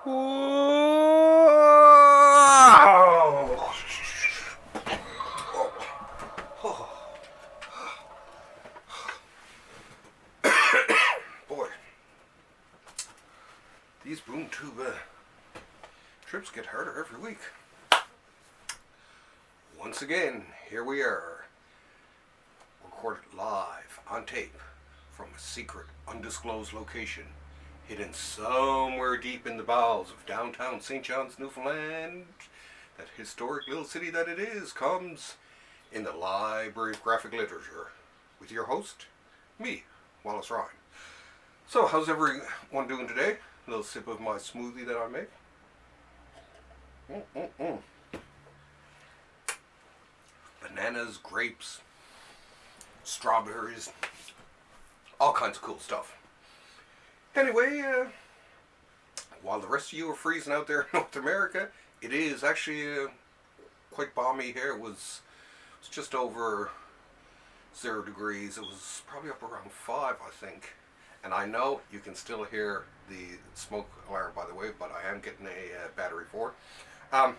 Boy, these boom tube trips get harder every week. Once again, here we are, recorded live on tape from a secret, undisclosed location, hidden somewhere deep in the bowels of downtown St. John's, Newfoundland. That historic little city that it is comes in the Library of Graphic Literature with your host, me, Wallace Ryan. So, how's everyone doing today? A little sip of my smoothie that I make. Bananas, grapes, strawberries, all kinds of cool stuff. Anyway, while the rest of you are freezing out there in North America, it is actually quite balmy here. It was just over 0 degrees. It was probably up around 5, I think. And I know you can still hear the smoke alarm, by the way, but I am getting a battery for it.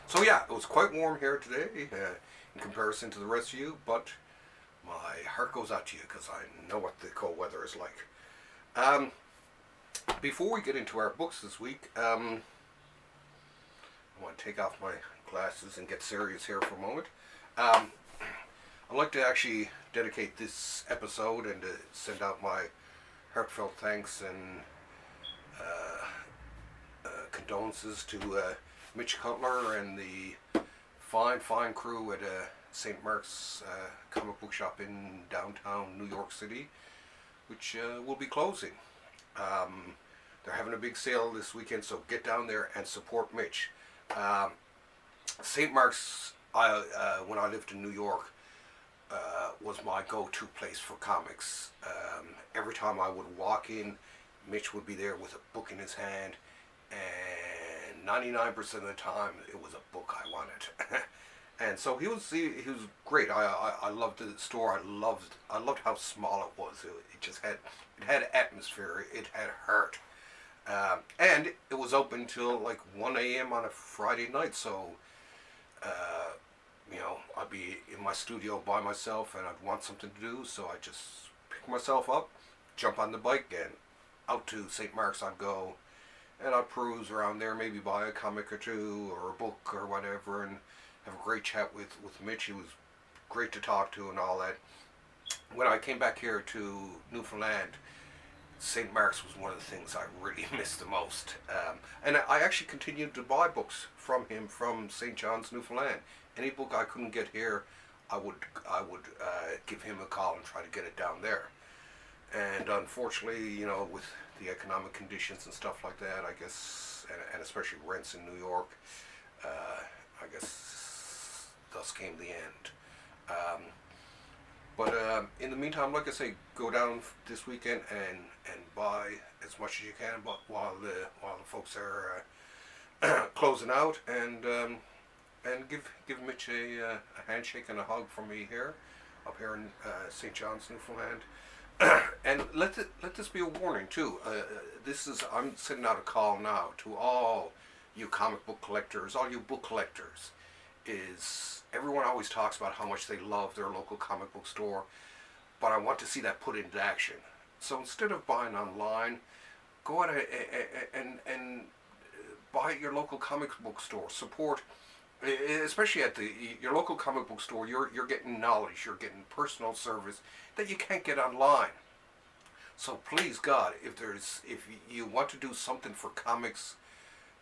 So yeah, it was quite warm here today in comparison to the rest of you, but my heart goes out to you because I know what the cold weather is like. Before we get into our books this week, I want to take off my glasses and get serious here for a moment. I'd like to actually dedicate this episode and to send out my heartfelt thanks and condolences to Mitch and the fine crew at St.Mark's comic book shop in downtown New York City, which will be closing. They're having a big sale this weekend, so get down there and support Mitch. St. Mark's, when I lived in New York, was my go-to place for comics. Every time I would walk in, Mitch would be there with a book in his hand, and 99% of the time it was a book I wanted. And so he was great. I loved the store. I loved how small it was. It just had atmosphere. It had heart. And it was open till like 1 a.m. on a Friday night. So I'd be in my studio by myself and I'd want something to do. So I just pick myself up, jump on the bike, and out to St. Mark's I'd go. And I'd peruse around there, maybe buy a comic or two or a book or whatever, and have a great chat with Mitch. He was great to talk to and all that. When I came back here to Newfoundland, St. Mark's was one of the things I really missed the most. And I actually continued to buy books from him from St. John's, Newfoundland. Any book I couldn't get here, I would give him a call and try to get it down there. And unfortunately, with the economic conditions and stuff like that, I guess, and especially rents in New York, I guess thus came the end. But in the meantime, like I say, go down this weekend and buy as much as you can, but while the folks are closing out, and give Mitch a handshake and a hug from me here, up here in St. John's, Newfoundland. And let this be a warning too. I'm sending out a call now to all you comic book collectors, all you book collectors. Is everyone always talks about how much they love their local comic book store, but I want to see that put into action. So instead of buying online, go out and buy at your local comic book store. Support, especially at your local comic book store. You're getting knowledge, you're getting personal service that you can't get online. So please God, if you want to do something for comics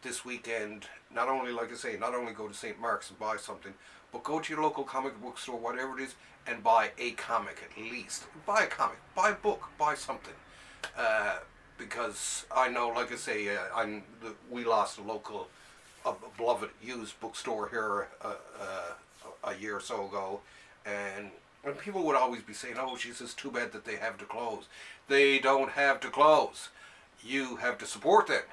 this weekend, not only go to St. Mark's and buy something, but go to your local comic book store, whatever it is, and buy a comic at least. Buy a comic, buy a book, buy something. Because I know, like I say, we lost a beloved used bookstore here a year or so ago, and people would always be saying, "Oh, geez, it's too bad that they have to close." They don't have to close. You have to support them.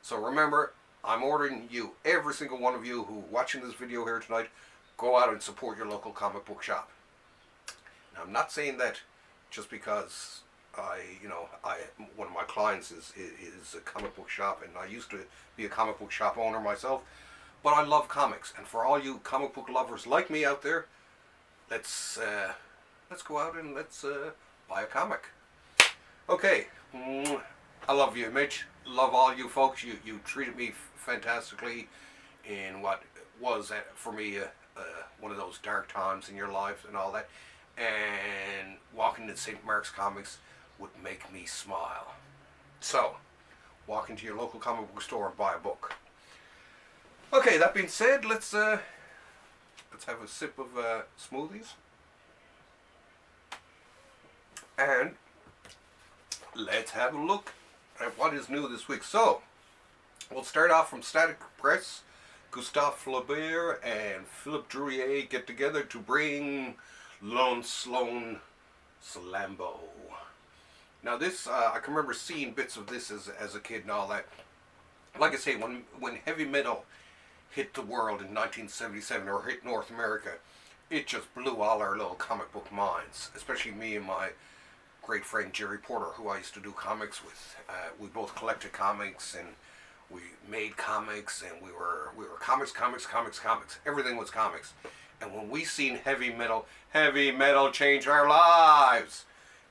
So remember, I'm ordering you, every single one of you who watching this video here tonight, go out and support your local comic book shop. Now, I'm not saying that just because one of my clients is a comic book shop, and I used to be a comic book shop owner myself. But I love comics, and for all you comic book lovers like me out there, let's go out and let's buy a comic. Okay, I love you, Mitch. Love all you folks. You treated me fantastically in what was for me one of those dark times in your life and all that. And walking to St. Mark's Comics would make me smile. So, walk into your local comic book store and buy a book. Okay, that being said, let's have a sip of smoothies. And let's have a look at what is new this week. So, we'll start off from Statix Press. Gustave Flaubert and Philippe Druillet get together to bring Sloane, Salammbo. Now this, I can remember seeing bits of this as a kid and all that. Like I say, when heavy metal hit the world in 1977, or hit North America, it just blew all our little comic book minds, especially me and my great friend Jerry Porter, who I used to do comics with. We both collected comics, and we made comics, and we were comics. Everything was comics. And when we seen heavy metal changed our lives.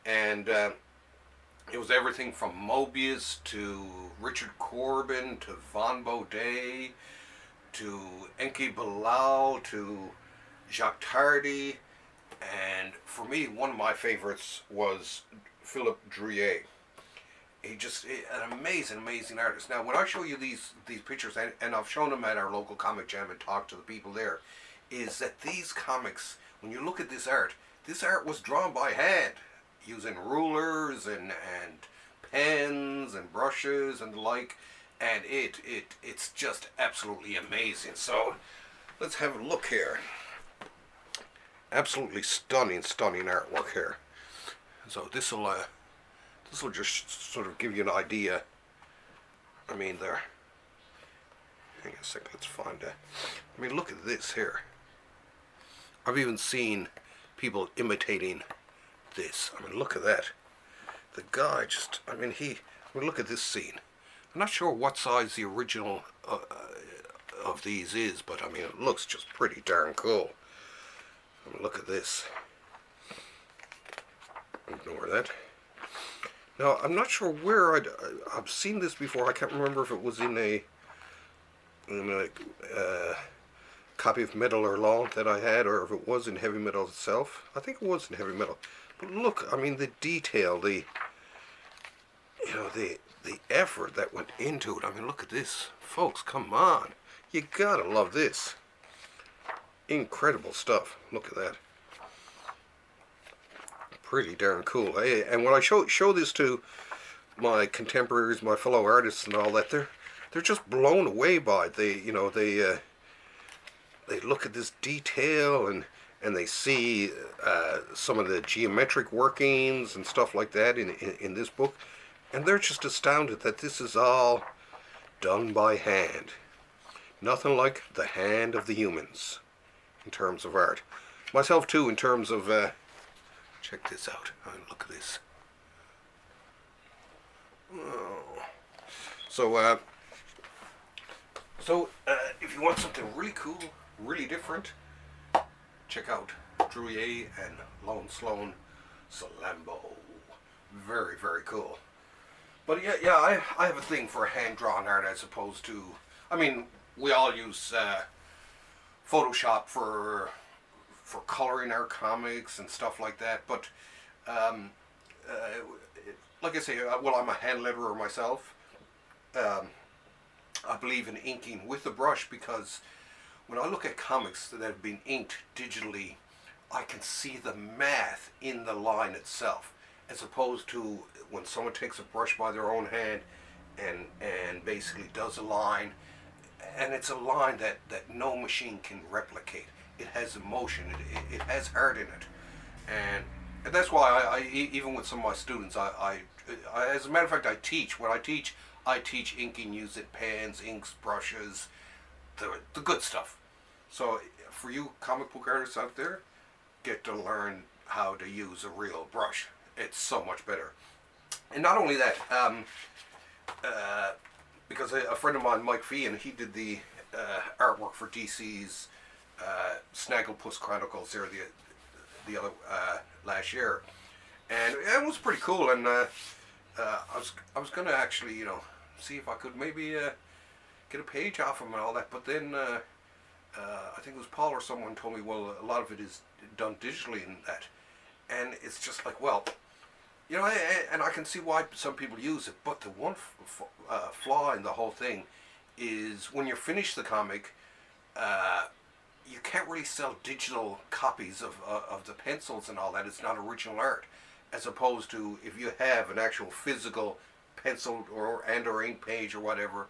And it was everything from Mobius to Richard Corbin to Von Baudet to Enki Bilal to Jacques Tardy. And for me, one of my favorites was Philippe Druillet. An amazing artist. Now, when I show you these pictures, and I've shown them at our local comic jam and talked to the people there, is that these comics, when you look at this art was drawn by hand, using rulers and pens and brushes and the like, and it's just absolutely amazing. So, let's have a look here. Absolutely stunning artwork here. So this will just sort of give you an idea. I mean, there. Hang on a second, let's find it. I mean, look at this here. I've even seen people imitating this. I mean, look at that. The guy just, look at this scene. I'm not sure what size the original of these is, but I mean, it looks just pretty darn cool. I mean, look at this. Ignore that. Now, I'm not sure where I've seen this before. I can't remember if it was in a copy of Metal or Law that I had, or if it was in Heavy Metal itself. I think it was in Heavy Metal. But look, I mean, the detail, the effort that went into it. I mean, look at this. Folks, come on. You gotta love this. Incredible stuff. Look at that. Pretty darn cool. Hey, and when I show this to my contemporaries, my fellow artists and all that, they're just blown away by it. They look at this detail and they see some of the geometric workings and stuff like that in this book, and they're just astounded that this is all done by hand. Nothing like the hand of the humans in terms of art. Myself too, in terms of check this out. Look at this. Oh. So if you want something really cool, really different, check out Druillet and Sloan, Salammbo. Very, very cool. But yeah, I have a thing for hand-drawn art as opposed to, I mean, we all use Photoshop for coloring our comics and stuff like that, but like I say, well, I'm a hand letterer myself. I believe in inking with the brush because when I look at comics that have been inked digitally, I can see the math in the line itself, as opposed to when someone takes a brush by their own hand and basically does a line, and it's a line that no machine can replicate. It has emotion, it has heart in it, and that's why I even with some of my students, I as a matter of fact, I teach. When I teach inking using pens, inks, brushes, the good stuff. So for you comic book artists out there, get to learn how to use a real brush. It's so much better. And not only that, because a friend of mine, Mike Fee, and he did the artwork for DC's Snagglepuss Chronicles there the other last year, and it was pretty cool. And I was gonna actually, you know, see if I could maybe get a page off him and all that, but then I think it was Paul or someone told me, well, a lot of it is done digitally in that, and it's just like, well, you know, and I can see why some people use it, but the one flaw in the whole thing is when you finish the comic, you can't really sell digital copies of the pencils and all that. It's not original art, as opposed to if you have an actual physical pencil or ink page or whatever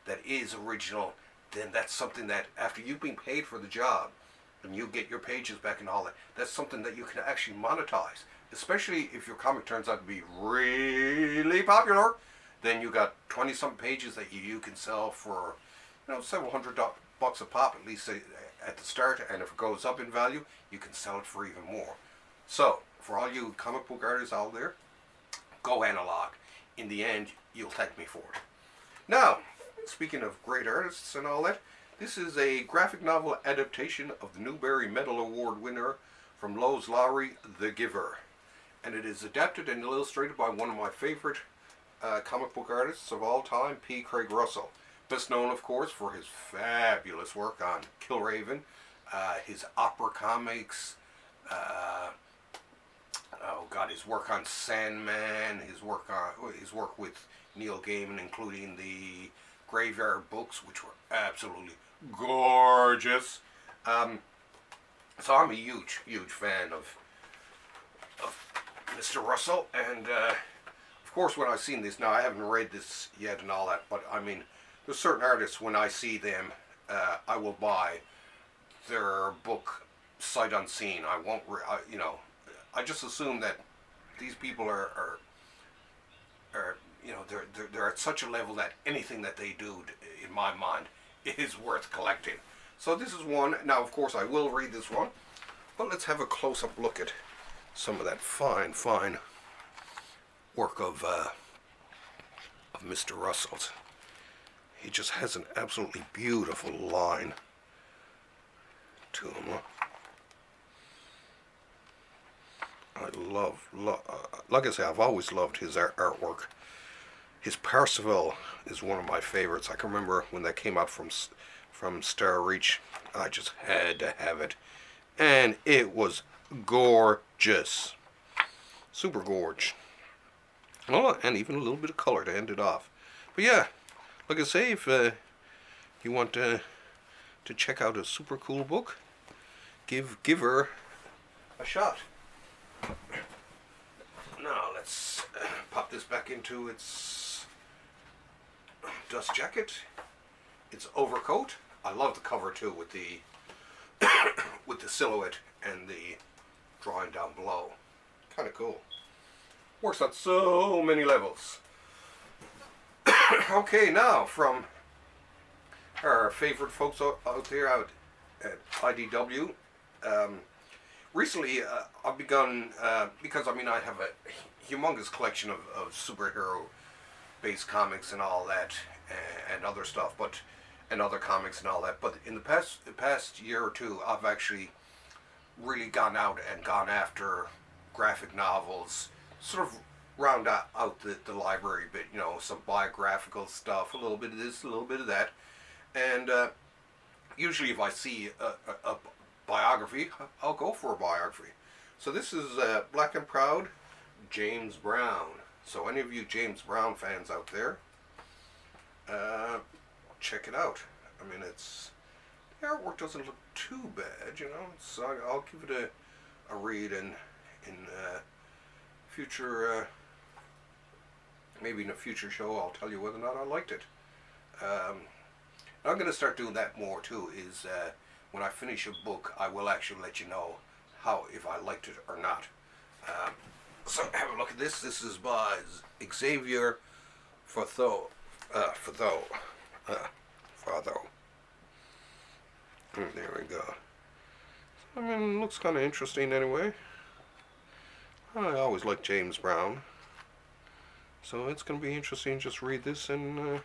that is original, then that's something that after you've been paid for the job and you get your pages back and all that, that's something that you can actually monetize. Especially if your comic turns out to be really popular, then you got 20-something pages that you can sell for, you know, several $100 a pop, at least at the start, and if it goes up in value, you can sell it for even more. So, for all you comic book artists out there, go analog. In the end, you'll thank me for it. Now, speaking of great artists and all that, this is a graphic novel adaptation of the Newbery Medal Award winner from Lois Lowry, The Giver. And it is adapted and illustrated by one of my favorite comic book artists of all time, P. Craig Russell. Best known, of course, for his fabulous work on Killraven, his opera comics, his work on Sandman, his work with Neil Gaiman, including the Graveyard books, which were absolutely gorgeous. So I'm a huge fan of Mr. Russell, and of course when I've seen this, now I haven't read this yet and all that, but I mean, there's certain artists, when I see them, I will buy their book sight unseen. I won't, you know, I just assume that these people are you know, they're at such a level that anything that they do, in my mind, is worth collecting. So this is one. Now, of course, I will read this one, but let's have a close-up look at some of that fine work of Mr. Russell's. He just has an absolutely beautiful line to him. I love, like I say, I've always loved his artwork. His Percival is one of my favorites. I can remember when that came out from Star Reach, I just had to have it. And it was gorgeous. Super gorge. Oh, and even a little bit of color to end it off. But yeah, like I say, if you want to check out a super cool book, give her a shot. Now let's pop this back into its dust jacket, its overcoat. I love the cover too, with the with the silhouette and the drawing down below. Kind of cool. Works on so many levels. Okay, now from our favorite folks out there out at IDW. Recently, I've begun, because I mean I have a humongous collection of superhero-based comics and all that, and other stuff, and other comics and all that. But in the past year or two, I've actually really gone out and gone after graphic novels, sort of round out the library a bit, you know, some biographical stuff, a little bit of this, a little bit of that, and usually if I see a biography, I'll go for a biography. So this is Black and Proud, James Brown. So any of you James Brown fans out there, check it out. I mean, the artwork doesn't look too bad, you know. So I'll give it a read in future, maybe in a future show, I'll tell you whether or not I liked it. I'm going to start doing that more too, is when I finish a book, I will actually let you know if I liked it or not. So have a look at this. This is by Xavier Fauthoux. There we go. I mean, it looks kind of interesting anyway. I always liked James Brown. So it's going to be interesting just read this and,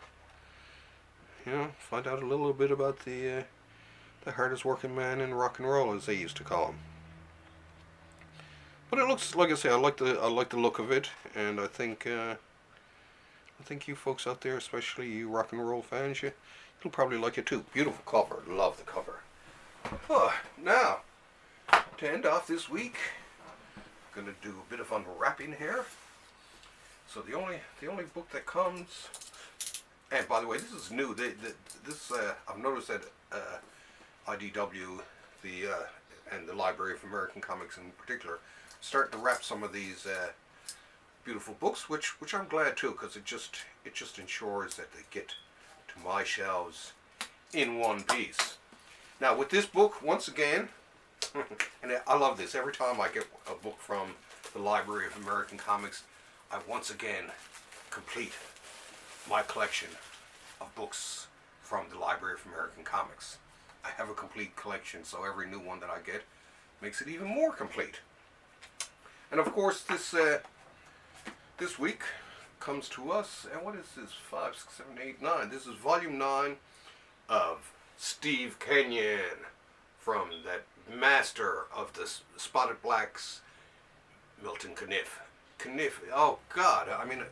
find out a little bit about the hardest working man in rock and roll, as they used to call him. But it looks, like I say, I like the look of it, and I think you folks out there, especially you rock and roll fans, you'll probably like it too. Beautiful cover, love the cover. Now, to end off this week, I'm gonna do a bit of unwrapping here. So the only book that comes, and by the way, this is new. This I've noticed that IDW, and the Library of American Comics in particular, starting to wrap some of these beautiful books, which I'm glad too, because it just ensures that they get to my shelves in one piece. Now with this book, once again, and I love this, every time I get a book from the Library of American Comics, I once again complete my collection of books from the Library of American Comics. I have a complete collection, so every new one that I get makes it even more complete. And of course, this week comes to us, and what is this? 5, 6, 7, 8, 9. This is Volume 9 of Steve Kenyon, from that master of the Spotted Blacks, Milton Caniff. Oh God! I mean,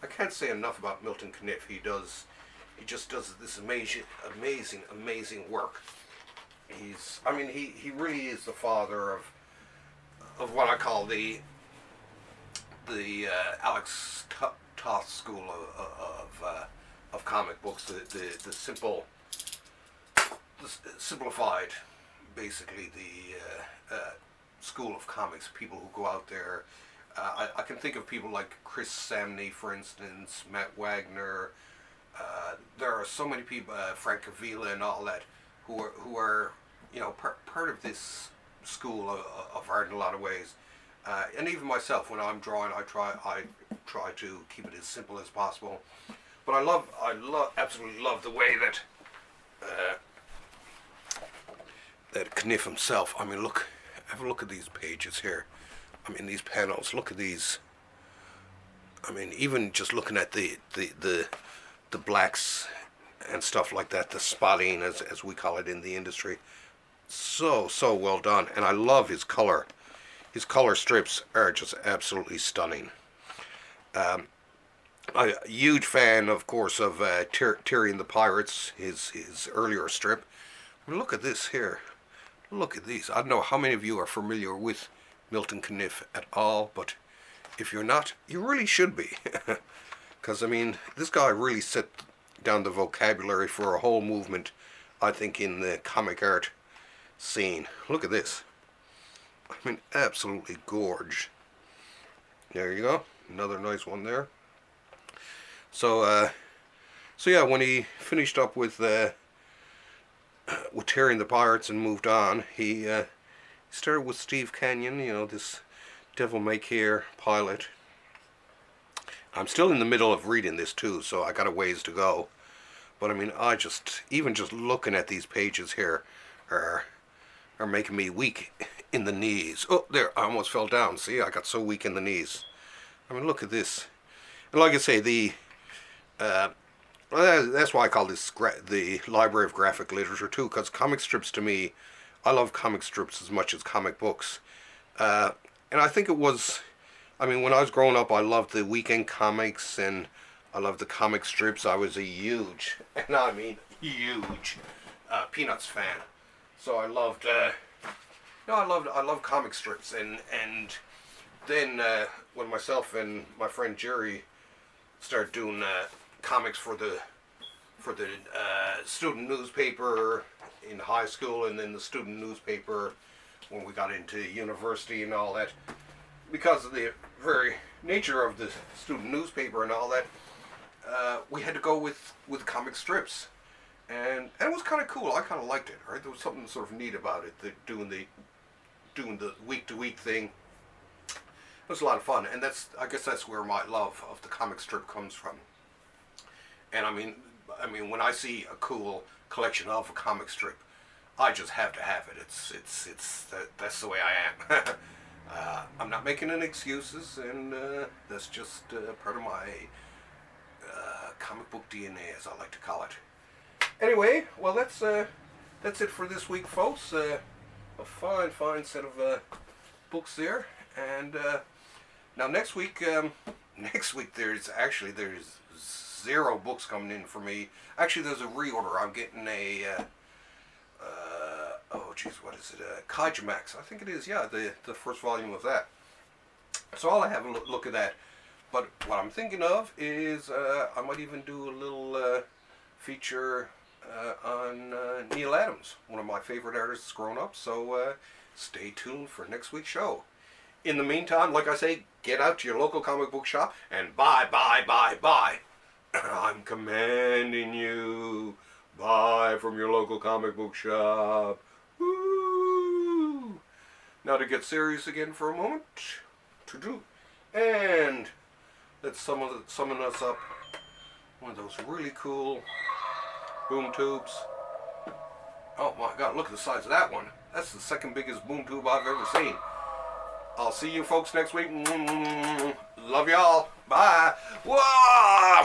I can't say enough about Milton Caniff. He just does this amazing work. He really is the father of what I call the Alex Toth school of comic books. The simplified, basically the school of comics. People who go out there. I can think of people like Chris Samney, for instance, Matt Wagner. There are so many people, Frank Avila and all that, who are part of this school of art in a lot of ways. And even myself, when I'm drawing, I try to keep it as simple as possible. But I absolutely love the way that Caniff himself. I mean, have a look at these pages here. I mean, these panels. Look at these. I mean, even just looking at the blacks and stuff like that, the spotting, as we call it in the industry, so well done. And I love his color. His color strips are just absolutely stunning. I'm a huge fan, of course, of Terry and the Pirates, his earlier strip. I mean, look at this here. Look at these. I don't know how many of you are familiar with Milton Caniff at all, but if you're not, you really should be. Because, I mean, this guy really set down the vocabulary for a whole movement, I think, in the comic art scene. Look at this. I mean, absolutely gorge. There you go. Another nice one there. So yeah, when he finished up with Terry and the Pirates and moved on, he started with Steve Kenyon, this Devil May Care pilot. I'm still in the middle of reading this too, so I got a ways to go. But I mean, even just looking at these pages here are making me weak in the knees. Oh, there, I almost fell down. See, I got so weak in the knees. I mean, look at this. And like I say, that's why I call this the Library of Graphic Literature too, because comic strips, to me, I love comic strips as much as comic books. And I think it was, I mean, when I was growing up, I loved the weekend comics and I loved the comic strips. I was a huge, and I mean huge, Peanuts fan. So I loved, I loved comic strips. And then when myself and my friend Jerry started doing comics for the student newspaper in high school, and then the student newspaper when we got into university and all that, because of the very nature of the student newspaper and all that, we had to go with comic strips, and it was kind of cool. I kind of liked it. Right, there was something sort of neat about it. Doing the week to week thing. It was a lot of fun, and I guess that's where my love of the comic strip comes from. And I mean, when I see a cool collection of a comic strip, I just have to have it. That's the way I am. I'm not making any excuses, and that's just part of my comic book DNA, as I like to call it. Anyway, well, that's it for this week, folks. A fine set of books there, and now next week there's 0 books coming in for me. Actually, there's a reorder. I'm getting a what is it? Kaiju Max, I think it is. Yeah, the first volume of that. So I'll have a look at that. But what I'm thinking of is I might even do a little feature on Neil Adams, one of my favorite artists growing up. So stay tuned for next week's show. In the meantime, like I say, get out to your local comic book shop and buy. I'm commanding you, buy from your local comic book shop. Woo! Now to get serious again for a moment, and let's summon us up one of those really cool boom tubes. Oh my God, look at the size of that one. That's the second biggest boom tube I've ever seen. I'll see you folks next week. Love y'all. Bye. Whoa!